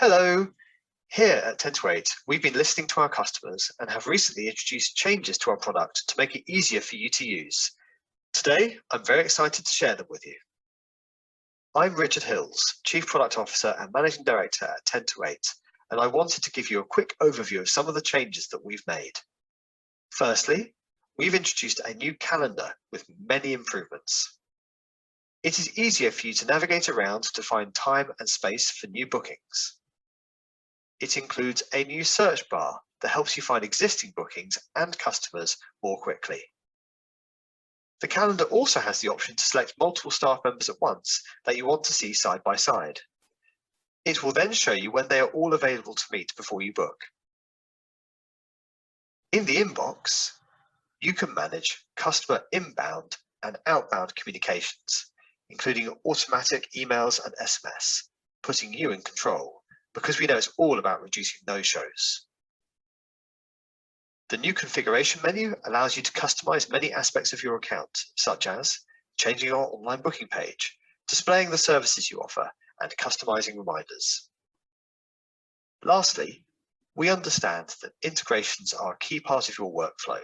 Hello! Here at 10 to 8, we've been listening to our customers and have recently introduced changes to our product to make it easier for you to use. Today, I'm very excited to share them with you. I'm Richard Hills, Chief Product Officer and Managing Director at 10 to 8, and I wanted to give you a quick overview of some of the changes that we've made. Firstly, we've introduced a new calendar with many improvements. It is easier for you to navigate around to find time and space for new bookings. It includes a new search bar that helps you find existing bookings and customers more quickly. The calendar also has the option to select multiple staff members at once that you want to see side by side. It will then show you when they are all available to meet before you book. In the inbox, you can manage customer inbound and outbound communications, including automatic emails and SMS, putting you in control, because we know it's all about reducing no-shows. The new configuration menu allows you to customize many aspects of your account, such as changing your online booking page, displaying the services you offer, and customizing reminders. Lastly, we understand that integrations are a key part of your workflow.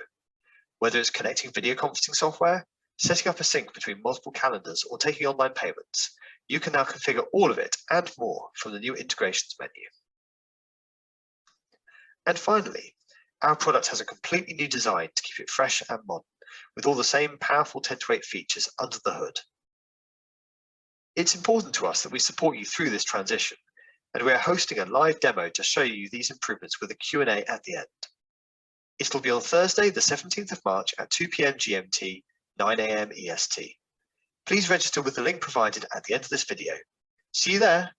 Whether it's connecting video conferencing software, setting up a sync between multiple calendars, or taking online payments, you can now configure all of it and more from the new integrations menu. And finally, our product has a completely new design to keep it fresh and modern, with all the same powerful 10 to 8 features under the hood. It's important to us that we support you through this transition, and we are hosting a live demo to show you these improvements with a Q&A at the end. It'll be on Thursday, the 17th of March at 2 p.m. GMT, 9 a.m. EST. Please register with the link provided at the end of this video. See you there!